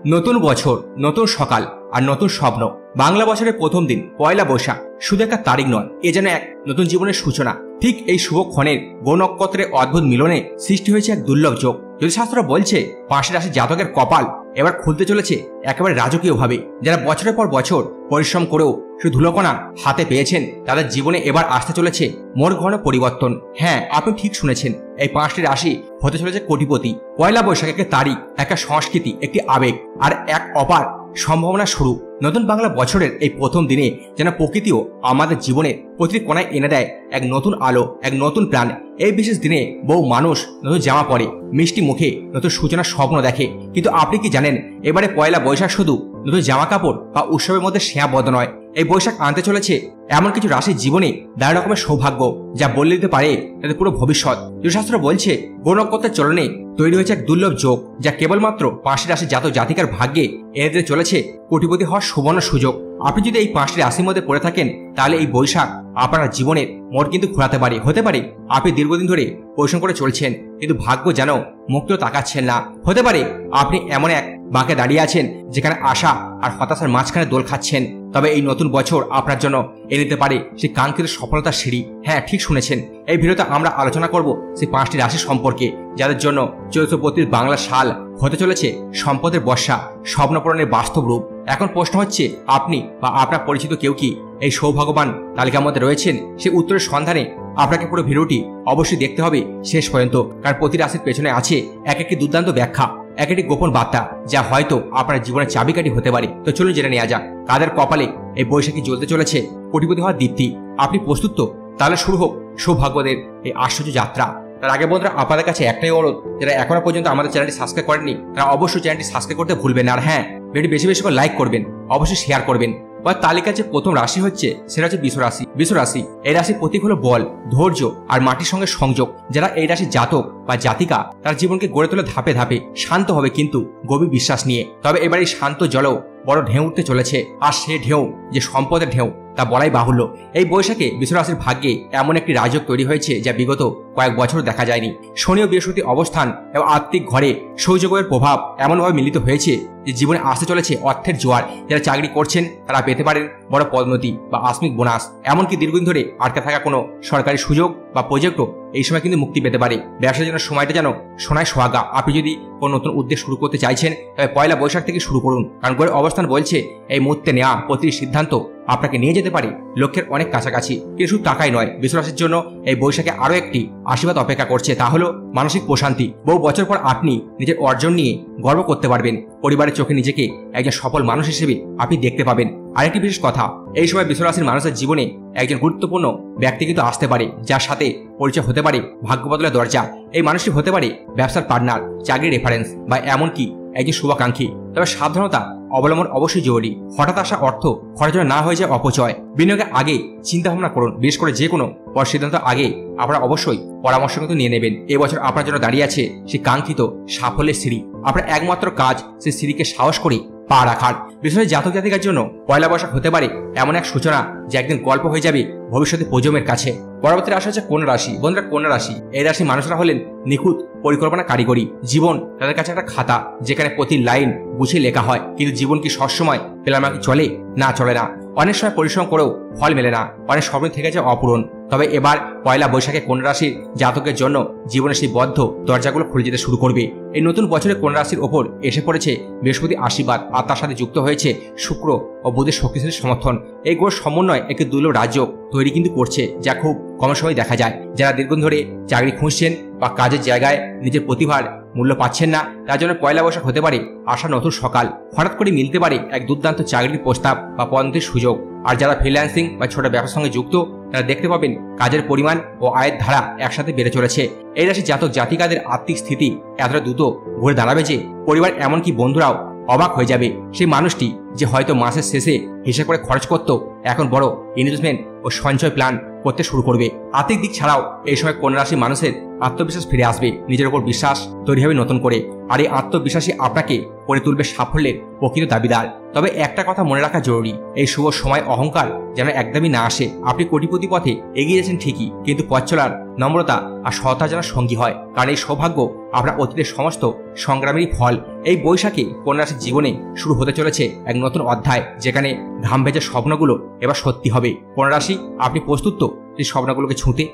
নতুন বছর, নতুন সকাল আর নতুন স্বপ্ন। বাংলা বছরের প্রথম দিন পয়লা বৈশাখ শুধু একটা তারিখ নয়, এ যেন এক নতুন জীবনের সূচনা। ঠিক এই শুভক্ষণের গ্রহ নক্ষত্রের অদ্ভুত মিলনে সৃষ্টি হয়েছে এক দুর্লভ যোগ। জ্যোতিষশাস্ত্র বলছে 5টি রাশি জাতকের কপাল এবার খুলতে চলেছে একেবারে রাজকীয়ভাবে। যারা বছরের পর বছর পরিশ্রম করেও শুধু ধুলোকণা হাতে পেয়েছেন, তাদের জীবনে এবার আসতে চলেছে মোড় ঘন পরিবর্তন। হ্যাঁ, আপনি ঠিক শুনেছেন, এই 5টি রাশি হতে চলেছে কোটিপতি। পয়লা বৈশাখ একটা তারিখ, একটা সংস্কৃতি, একটি আবেগ আর এক অপার সম্ভাবনা শুরু। নতুন বাংলা বছরের এই প্রথম দিনে যেন প্রকৃতিও আমাদের জীবনের প্রতিটি কোণায় এনে দেয় এক নতুন আলো, এক নতুন প্রাণ। এই বিশেষ দিনে বহু মানুষ নতুন জামা পরে, মিষ্টি মুখে নতুন সূচনার স্বপ্ন দেখে। কিন্তু আপনি কি জানেন, এবারে পয়লা বৈশাখ শুধু নতুন জামা কাপড় বা উৎসবের মধ্যে সীমাবদ্ধ নয়। এই বৈশাখ আনতে চলেছে এমন কিছু রাশির জীবনে নানা রকমের সৌভাগ্য, যা বলে দিতে পারে তাদের পুরো ভবিষ্যৎ। জ্যোতিষশাস্ত্র বলছে গ্রহ নক্ষত্রের চলনে তৈরি হয়েছে এক দুর্লভ যোগ, যা কেবলমাত্র 5টি রাশির জাতক জাতিকার ভাগ্যে এনে দিতে চলেছে কোটিপতি হওয়ার সুবর্ণ সুযোগ। আপনি যদি এই 5টি রাশির মধ্যে পড়ে থাকেন, তাহলে এই বৈশাখ আপনার জীবনের মোড় কিন্তু ঘোরাতে পারে। হতে পারে আপনি দীর্ঘদিন ধরে পরিশ্রম করে চলছেন, কিন্তু ভাগ্য যেন মুক্ত তাকাচ্ছেন না। হতে পারে আপনি এমন এক বাঁকে দাঁড়িয়ে আছেন যেখানে আশা আর হতাশার মাঝখানে দোল খাচ্ছেন। তবে এই নতুন বছর আপনার জন্য এনে দিতে পারে সেই কাঙ্ক্ষিত সফলতার সিঁড়ি। হ্যাঁ, ঠিক শুনেছেন, এই ভিডিওতে আমরা আলোচনা করব সেই 5টি রাশি সম্পর্কে, যাদের জন্য 1432 বাংলা সাল হতে চলেছে সম্পদের বর্ষা, স্বপ্নপূরণের বাস্তব রূপ। এখন প্রশ্ন হচ্ছে, আপনি বা আপনার পরিচিত কেউ কি এই সৌভাগ্যবান তালিকার মধ্যে রয়েছেন? সেই উত্তরের সন্ধানে আপনাকে পুরো ভিডিওটি অবশ্যই দেখতে হবে শেষ পর্যন্ত, কারণ প্রতি রাশির পেছনে আছে এক একটি দুর্দান্ত ব্যাখ্যা, এক একটি গোপন বার্তা, যা হয়তো আপনার জীবনের চাবিকাঠি হতে পারে। তো চলুন জেনে নেওয়া যাক, কাদের কপালে এই বৈশাখী জ্বলতে চলেছে কোটিপতি হওয়ার দীপ্তি। আপনি প্রস্তুত তো? তাহলে শুরু হোক সৌভাগ্যদের এই আশ্চর্য যাত্রা। তার আগে বন্ধুরা, আপনাদের কাছে একটাই অনুরোধ, যারা এখনো পর্যন্ত আমাদের চ্যানেলটি সাবস্ক্রাইব করেননি, তারা অবশ্যই চ্যানেলটি সাবস্ক্রাইব করতে ভুলবেন না। আর হ্যাঁ, ভিডিও বেশি বেশি করে লাইক করবেন, অবশ্যই শেয়ার করবেন। বা তালিকার যে প্রথম রাশি হচ্ছে, সেটা হচ্ছে বৃষ রাশি। বৃষ রাশি, এই রাশির প্রতীক হলো বল, ধৈর্য আর মাটির সঙ্গে সংযোগ। যারা এই রাশির জাতক বা জাতিকা, তার জীবনকে গড়ে তোলে ধাপে ধাপে, শান্ত হবে কিন্তু গভীর বিশ্বাস নিয়ে। তবে এবার এই শান্ত জলেও বড় ঢেউ উঠতে চলেছে, আর সে ঢেউ যে সম্পদের ঢেউ তা বলাই বাহুল্য। এই বৈশাখে বৃষ রাশির ভাগ্যে এমন একটি রাজযোগ তৈরি হয়েছে, যা বিগত কয়েক বছর দেখা যায়নি। শনি ও বৃহস্পতি অবস্থান এবং আত্মিক ঘরে সৌযোগের প্রভাব এমনভাবে মিলিত হয়েছে যে জীবনে আসতে চলেছে অর্থের জোয়ার। যারা চাকরি করছেন, তারা পেতে পারেন বড় পদোন্নতি বা আকস্মিক বোনাস। এমনকি দীর্ঘদিন ধরে আটকে থাকা কোনো সরকারি সুযোগ বা প্রজেক্টও এই সময় কিন্তু মুক্তি পেতে পারে। ব্যবসার জন্য সময়টা যেন সোনায় সোহাগা। আপনি যদি কোনো নতুন উদ্যোগ শুরু করতে চাইছেন, তবে পয়লা বৈশাখ থেকে শুরু করুন, কারণ গ্রহের অবস্থান বলছে এই মুহূর্তে নেওয়া প্রতিটি সিদ্ধান্ত আপনাকে নিয়ে যেতে পারে লক্ষ্যের অনেক কাছাকাছি। কিন্তু শুধু টাকাই নয়, বৃষ রাশির জন্য এই বৈশাখে আরো একটি আশীর্বাদ অপেক্ষা করছে, তা হলো মানসিক প্রশান্তি। বহু বছর পর আপনি নিজের অর্জন নিয়ে গর্ব করতে পারবেন। পরিবারের চোখে নিজেকে একজন সফল মানুষ হিসেবে আপনি দেখতে পাবেন। আরেকটি বিশেষ কথা, এই সময় বৃষ রাশির মানুষের জীবনে একজন গুরুত্বপূর্ণ ব্যক্তি কিন্তু আসতে পারে, যার সাথে পরিচয় হতে পারে ভাগ্য বদলের দরজা। এই মানুষটি হতে পারে ব্যবসার পার্টনার, চাকরির রেফারেন্স বা এমনকি একজন শুভাকাঙ্ক্ষী। তবে সাবধানতা অবলম্বন অবশ্যই জরুরি। হঠাৎ আসা অর্থ খরচ না হয়ে যায় অপচয়। বিনিয়োগের আগে চিন্তা ভাবনা করুন, বিশেষ করে যে কোনো বড় সিদ্ধান্ত আগে আপনারা অবশ্যই পরামর্শ কিন্তু নিয়ে নেবেন। এবছর আপনার জন্য দাঁড়িয়ে আছে সেই কাঙ্ক্ষিত সাফল্যের সিঁড়ি। আপনার একমাত্র কাজ সেই সিঁড়িকে সাহস করে পা রাখার। বিশেষ জাতক জাতিকার জন্য পয়লা বৈশাখ হতে পারে এমন এক সূচনা, যে একদিন গল্প হয়ে যাবে ভবিষ্যতে প্রজন্মের কাছে। পরবর্তী রাশি হচ্ছে কন্যা রাশি। বন্ধুরা, কন্যা রাশি, এই রাশি মানুষরা হলেন নিখুঁত পরিকল্পনা কারিগরি। জীবন তাদের কাছে একটা খাতা, যেখানে প্রতি লাইন গুছিয়ে লেখা হয়। কিন্তু জীবন কি সবসময় পেলামাকে চলে? না, চলে না। অনেক সময় পরিশ্রম করেও ফল মেলে না, অনেক স্বপ্ন থেকে যায় অপূরণ। তবে এবার পয়লা বৈশাখে কন্যা রাশির জাতকের জন্য জীবনের সেই বদ্ধ দরজাগুলো খুলে যেতে শুরু করবে। এই নতুন বছরে কন্যা রাশির ওপর এসে পড়েছে বৃহস্পতি আশীর্বাদ, আর তার সাথে যুক্ত হয়েছে শুক্র ও বুধের শক্তিশালী সমর্থন। এই গ্রহ সমন্বয় একটি দুর্লভ রাজ্য তৈরি কিন্তু করছে, যা খুব কম সময় দেখা যায়। যারা দীর্ঘদিন ধরে চাকরি খুঁজছেন বা কাজের জায়গায় নিজের প্রতিভার মূল্য পাচ্ছেন না, তার জন্য পয়লা বৈশাখ হতে পারে আশা নতুন সকাল। হঠাৎ করে মিলতে পারে এক দুর্দান্ত চাকরির প্রস্তাব বা পদোন্নতির সুযোগ। আর যারা ফ্রিল্যান্সিং বা ছোট ব্যবসার সঙ্গে যুক্ত, তারা দেখতে পাবেন কাজের পরিমাণ ও আয়ের ধারা একসাথে বেড়ে চলেছে। এই রাশি জাতক জাতিকাদের আর্থিক স্থিতি এতটা দ্রুত ঘুরে দাঁড়াবে যে পরিবার এমনকি বন্ধুরাও অবাক হয়ে যাবে। সেই মানুষটি যে হয়তো মাসের শেষে হিসেব করে খরচ করত, এখন বড় ইনভেস্টমেন্ট ও সঞ্চয় প্ল্যান করতে শুরু করবে। আর্থিক দিক ছাড়াও এই সময় কন্যা রাশির মানুষের আত্মবিশ্বাস ফিরে আসবে, নিজের উপর বিশ্বাস তৈরি হবে নতুন করে। আর এই আত্মবিশ্বাসী আপনাকে করে তুলবে সাফল্যের প্রকৃত দাবিদার। তবে একটা কথা মনে রাখা জরুরি, এই শুভ সময় অহংকার যেন একদমই না আসে। আপনি কোটিপতি পথে এগিয়ে যাচ্ছেন ঠিকই, কিন্তু পথ চলার নম্রতা আর সততা যেন সঙ্গী হয়, কারণ এই সৌভাগ্য আপনার অতীতের সমস্ত সংগ্রামেরই ফল। এই বৈশাখে কন্যা রাশির জীবনে শুরু হতে চলেছে এক নতুন অধ্যায়, যেখানে ঘাম ভেজা স্বপ্নগুলো এবার সত্যি হবে। কন্যা রাশি, আপনি প্রস্তুত তো এই স্বপ্নগুলোকে ছুঁতে?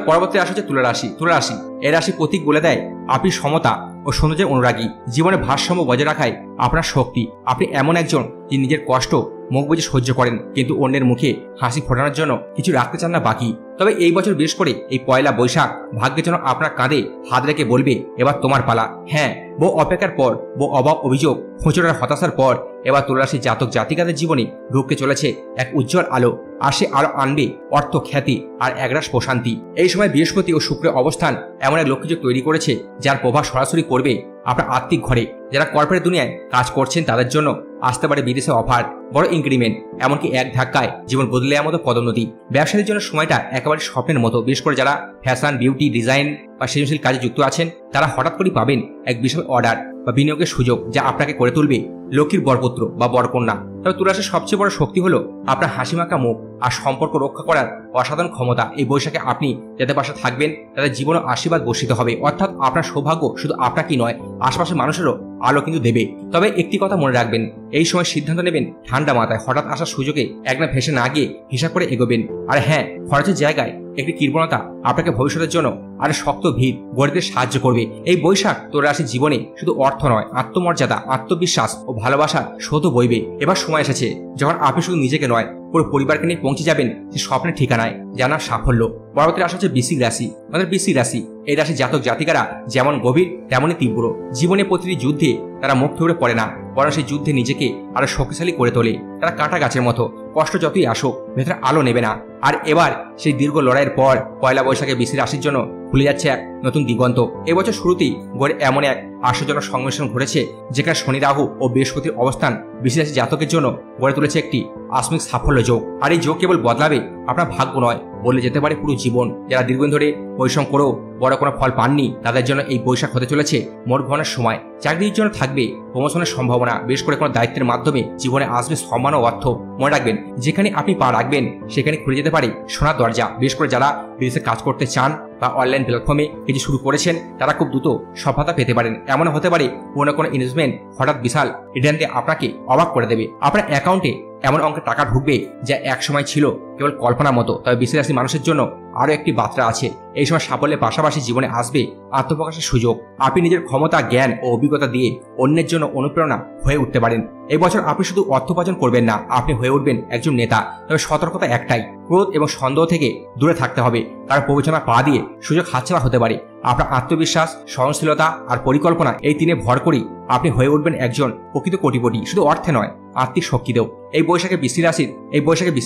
পরবর্তী রাশি হচ্ছে তুলা রাশি। তুলা রাশি এই রাশি প্রতীক বলে দেয় আপনি সমতা ও সৌন্দর্যের অনুরাগী। জীবনে ভারসাম্য বজায় রাখায় আপনার শক্তি। আপনি এমন একজন যে নিজের কষ্ট মুখ বুঝে সহ্য করেন, কিন্তু অন্যের মুখে হাসি ফোটানোর জন্য কিছু রাখতে চান না বাকি। তবে এই বছর বিশেষ করে এই পয়লা বৈশাখ ভাগ্যের জন্য আপনার কাঁধে হাত রেখে বলবে, এবার তোমার পালা। হ্যাঁ, বহু অপেক্ষার পর, বহু অভাব অভিযোগ, খুঁচড়ার হতাশার পর এবার তুলা রাশির জাতক জাতিকাদের জীবনে ঢুকতে চলেছে এক উজ্জ্বল আলো। আর সে আলো আনবে অর্থ, খ্যাতি আর একরাশ প্রশান্তি। এই সময় বৃহস্পতি ও শুক্রের অবস্থান এমন এক লক্ষ্মীযোগ তৈরি করেছে যার প্রভাব সরাসরি করবে আপনার আর্থিক ঘরে। যারা কর্পোরেট দুনিয়ায় কাজ করছেন তাদের জন্য আসতে পারে বিদেশে অফার, বড় ইনক্রিমেন্ট, এমনকি এক ধাক্কায় জীবন বদলে যাওয়ার মতো পদোন্নতি। ব্যবসায়ীর জন্য সময়টা একেবারে স্বপ্নের মতো। বিশেষ করে যারা ফ্যাশন, বিউটি, ডিজাইন বা সৃজনশীল কাজে যুক্ত আছেন, তারা হঠাৎ করেই পাবেন এক বিশাল অর্ডার বা বিনিয়োগের সুযোগ, যা আপনাকে করে তুলবে লক্ষ্মীর বরপুত্র বা বরকন্যা। তবে তুলা রাশির সবচেয়ে বড় শক্তি হলো আপনার হাসিমাখা মুখ আর সম্পর্ক রক্ষা করার অসাধারণ ক্ষমতা। এই বৈশাখে আপনি যাদের পাশে থাকবেন তাদের জীবনে আশীর্বাদ বর্ষিত হবে, অর্থাৎ আপনার সৌভাগ্য শুধু আপনাকেই নয়, আশপাশের মানুষেরও আলো কিন্তু দেবে। তবে একটি কথা মনে রাখবেন, এই সময় সিদ্ধান্ত নেবেন ঠান্ডা মাথায়। হঠাৎ আসার সুযোগে একদম ভেসে না গিয়ে হিসাব করে এগোবেন। আর হ্যাঁ, খরচের জায়গায় একটি কৃপণতা আপনাকে ভবিষ্যতের জন্য আরো শক্ত ভিত গড়ে দিতে সাহায্য করবে। এই বৈশাখ তুলা রাশির জীবনে শুধু অর্থ নয়, আত্মমর্যাদা, আত্মবিশ্বাস ও ভালোবাসার স্রোত বইবে। এবার সময় এসেছে যখন আপনি শুধু নিজেকে নয়, পুরো পরিবারকে নিয়ে পৌঁছে যাবেন যে স্বপ্নের ঠিকানায়, জানার সাফল্য। পরবর্তী রাশি হচ্ছে বৃশ্চিক রাশি। আমাদের বৃশ্চিক রাশি এই রাশির জাতক জাতিকারা যেমন গভীর তেমনই তীব্র। জীবনে প্রতিটি যুদ্ধে তারা মুখ থুবড়ে পড়ে না, বরং সেই যুদ্ধে নিজেকে আরো শক্তিশালী করে তোলে। তারা কাঁটা গাছের মতো, কষ্ট যতই আসুক ভেতরে আলো নেবে না। আর এবার সেই দীর্ঘ লড়াইয়ের পর পয়লা বৈশাখে বৃশ্চিক রাশির জন্য খুলে যাচ্ছে এক নতুন দিগন্ত। এবছর শুরুতেই গড়ে এমন এক আশ্চর্যজনক সংমিশ্রণ ঘটেছে, যেখানে শনি, রাহু ও বৃহস্পতির অবস্থান বৃশ্চিক রাশির জাতকের জন্য গড়ে তুলেছে একটি আকস্মিক সাফল্য যোগ। আর এই যোগ কেবল বদলাবে আপনার ভাগ্য নয়, বলে যেতে পারে পুরো জীবন। যারা দীর্ঘদিন ধরে পরিশ্রম করেও বড় কোনো ফল পাননি, তাদের জন্য এই বৈশাখ হতে চলেছে মোট ঘনার সময়। চাকরির জন্য থাকবে প্রমোশনের সম্ভাবনা। বিশেষ করে কোনো দায়িত্বের মাধ্যমে জীবনে আসবে সম্মান ও অর্থ। মনে রাখবেন, যেখানে আপনি পা রাখবেন সেখানে খুলে যেতে পারে সোনার দরজা। বিশেষ করে যারা বিদেশে কাজ করতে চান বা অনলাইন প্ল্যাটফর্মে কিছু শুরু করেছেন, তারা খুব দ্রুত সফলতা পেতে পারেন। এমন হতে পারে কোনো ইনভেস্টমেন্ট হঠাৎ বিশাল রিটার্ন দিয়ে আপনাকে অবাক করে দেবে। আপনার অ্যাকাউন্টে এমন অঙ্কের টাকা ঢুকবে যা এক সময় ছিল কেবল কল্পনার মতো। তবে বৃশ্চিক রাশির মানুষের জন্য আরো একটি বার্তা আছে। এই সময় সাফল্যের পাশাপাশি জীবনে আসবে আত্মপ্রকাশের সুযোগ। আপনি নিজের ক্ষমতা, জ্ঞান ও অভিজ্ঞতা দিয়ে অন্যের জন্য অনুপ্রেরণা হয়ে উঠতে পারেন। এই বছর আপনি শুধু অর্থ উপার্জন করবেন না, আপনি হয়ে উঠবেন একজন নেতা। তবে সতর্কতা একটাই, ক্রোধ এবং সন্দেহ থেকে দূরে থাকতে হবে, কারণ প্রবচনা পা দিয়ে সুযোগ হাতছাড়া হতে পারে। আপনার আত্মবিশ্বাস, সহনশীলতা আর পরিকল্পনা এই তিনে ভর করেই আপনি হয়ে উঠবেন একজন প্রকৃত কোটিপতি, শুধু অর্থে নয়, আত্মিক শক্তিতেও। এই বৈশাখে বৃশ্চিক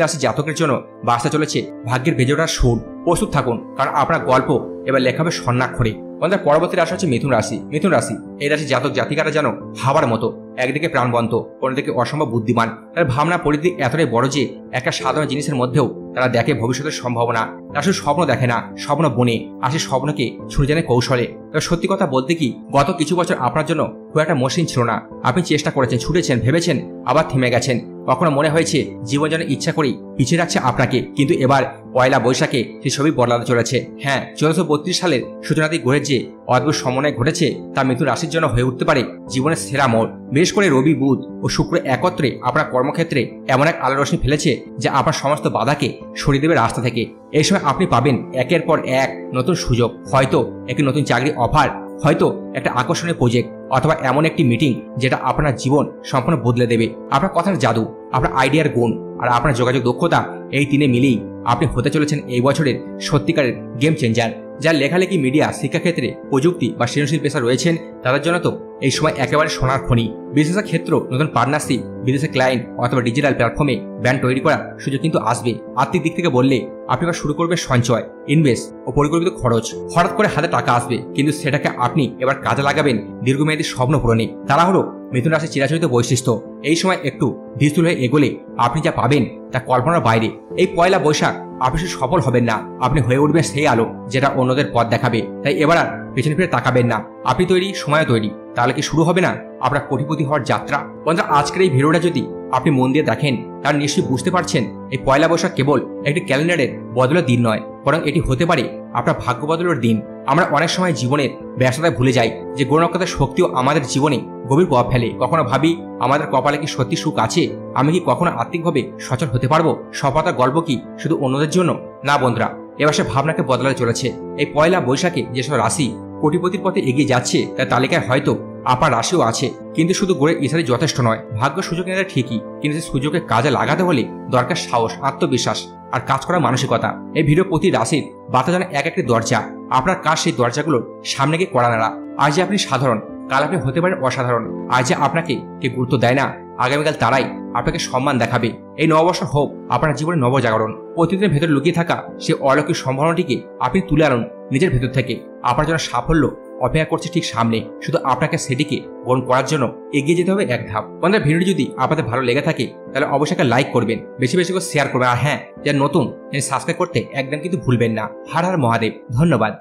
রাশির জাতকের জন্য বাসতে চলেছে ভাগ্যের বেজে ওঠার সুর। প্রস্তুত থাকুন, কারণ আপনার গল্প এবার লেখা হবে স্বর্ণাক্ষরে। আমাদের পরবর্তী রাশি হচ্ছে মিথুন রাশি। মিথুন রাশি এই রাশির জাতক জাতিকারা যেন হাওয়ার মতো, একদিকে প্রাণবন্ত, অন্যদিকে অসম্ভব বুদ্ধিমান। তার ভাবনা পরিধি এতটাই বড় যে একটা সাধারণ জিনিসের মধ্যেও তারা দেখে ভবিষ্যতের সম্ভাবনা। তারা শুধু স্বপ্ন দেখে না, স্বপ্ন বনে, আর সেই স্বপ্নকে ছুঁড়ে জানে কৌশলে। তবে সত্যি কথা বলতে কি, গত কিছু বছর আপনার জন্য খুব একটা মসৃণ ছিল না। আপনি চেষ্টা করেছেন, ছুটেছেন, ভেবেছেন, আবার থেমে গেছেন। কখনো মনে হয়েছে জীবন যেন ইচ্ছা করেই পিছিয়ে রাখছে আপনাকে। কিন্তু এবার পয়লা বৈশাখে সেই ছবি বদলাতে চলেছে। হ্যাঁ, 1432 সালের সূচনাটি গড়ে যে অদ্ভুত সমন্বয় ঘটেছে তা মিথুন রাশির জন্য হয়ে উঠতে পারে জীবনের সেরা মোড়। বিশেষ করে রবি, বুধ ও শুক্র একত্রে আপনার কর্মক্ষেত্রে এমন এক আলো রশ্মি ফেলেছে যা আপনার সমস্ত বাধাকে সরিয়ে দেবে রাস্তা থেকে। এই সময় আপনি পাবেন একের পর এক নতুন সুযোগ, হয়তো একটি নতুন চাকরি অফার, হয়তো একটা আকর্ষণীয় প্রজেক্ট, অথবা এমন একটি মিটিং যেটা আপনার জীবন সম্পূর্ণ বদলে দেবে। আপনার কথার জাদু, আপনার আইডিয়ার গুণ আর আপনার যোগাযোগ দক্ষতা, এই তিনে মিলেই আপনি হতে চলেছেন এই বছরের সত্যিকারের গেম চেঞ্জার। যার লেখালেখি, মিডিয়া, শিক্ষাক্ষেত্রে, প্রযুক্তি বা সৃজনশীল পেশা রয়েছেন, তাদের জন্য তো এই সময় একেবারে সোনার খনি। বিজনেসের ক্ষেত্র, নতুন পার্টনারশিপ, বিদেশে ক্লায়েন্ট অথবা ডিজিটাল প্ল্যাটফর্মে ব্র্যান্ড তৈরি করার সুযোগ কিন্তু আসবে। আর্থিক দিক থেকে বললে আপনি এবার শুরু করবেন সঞ্চয়, ইনভেস্ট ও পরিকল্পিত খরচ। হঠাৎ করে হাতে টাকা আসবে, কিন্তু সেটাকে আপনি এবার কাজে লাগাবেন দীর্ঘমেয়াদী স্বপ্ন পূরণে। তাড়াহুড়ো মিথুন রাশির চিরাচরিত বৈশিষ্ট্য। এই সময় একটু ধীরস্থির হয়ে এগোলে আপনি যা পাবেন তা কল্পনার বাইরে। এই পয়লা বৈশাখ আপনি শুধু সফল হবেন না, আপনি হয়ে উঠবেন সেই আলো যেটা অন্যদের পথ দেখাবে। তাই এবার আর পেছনে ফিরে তাকাবেন না। আপনি তৈরি, সময় তৈরি। তাহলে কি শুরু হবে না আপনার কোটিপতি হওয়ার যাত্রা? বন্ধুরা, আজকের এই ভিডিওটা যদি আপনি মন দিয়ে দেখেন তাহলে নিশ্চয়ই বুঝতে পারছেন এই পয়লা বৈশাখ কেবল একটি ক্যালেন্ডারের বদলের দিন নয়, বরং এটি হতে পারে আপনার ভাগ্য বদলের দিন। আমরা অনেক সময় জীবনের ব্যস্ততায় ভুলে যাই যে গ্রহ নক্ষত্রের শক্তিও আমাদের জীবনে গভীর প্রভাব ফেলে। কখনো ভাবি আমাদের কপালে কি সত্যি সুখ আছে? আমি কি কখনো আর্থিকভাবে সচল হতে পারবো? সফলতার গল্প কি শুধু অন্যদের জন্য? না বন্ধুরা, এবার সে ভাবনাকে বদলাতে চলেছে। এই পয়লা বৈশাখে যেসব রাশি কোটিপতির পথে এগিয়ে যাচ্ছে তার তালিকায় হয়তো আপনার রাশিও আছে। কিন্তু শুধু গড়ে ইশারাই যথেষ্ট নয়। ভাগ্য সুযোগ নেওয়া ঠিকই, কিন্তু সেই সুযোগকে কাজে লাগাতে হলে দরকার সাহস, আত্মবিশ্বাস আর কাজ করার মানসিকতা। এই ভিডিও প্রতি রাশির বার্তা জানা এক একটি দরজা। আপনার কাজ সেই দরজাগুলোর সামনে গিয়ে কড়া নাড়া। আজ যে আপনি সাধারণ, কাল আপনি হতে পারেন অসাধারণ। আজ যে আপনাকে কে গুরুত্ব দেয় না, আগামীকাল তারাই আপনাকে সম্মান দেখাবে। এই নববর্ষর হোক আপনার জীবনে নবজাগরণ। অতীতের ভেতর লুকিয়ে থাকা সে অলৌকিক সম্ভাবনাটিকে আপনি তুলে আনুন নিজের ভেতর থেকে। আপনার জন্য সাফল্য অপেক্ষা করছে ঠিক সামনে, শুধু আপনাকে সেটিকে গ্রহণ করার জন্য এগিয়ে যেতে হবে এক ধাপ। বন্ধুরা, ভিডিওটি যদি আপনাদের ভালো লেগে থাকে তাহলে অবশ্যই একটা লাইক করবেন, বেশি বেশি করে শেয়ার করবেন। আর হ্যাঁ, যারা নতুন সাবস্ক্রাইব করতে একদম কিন্তু ভুলবেন না। হর হর মহাদেব। ধন্যবাদ।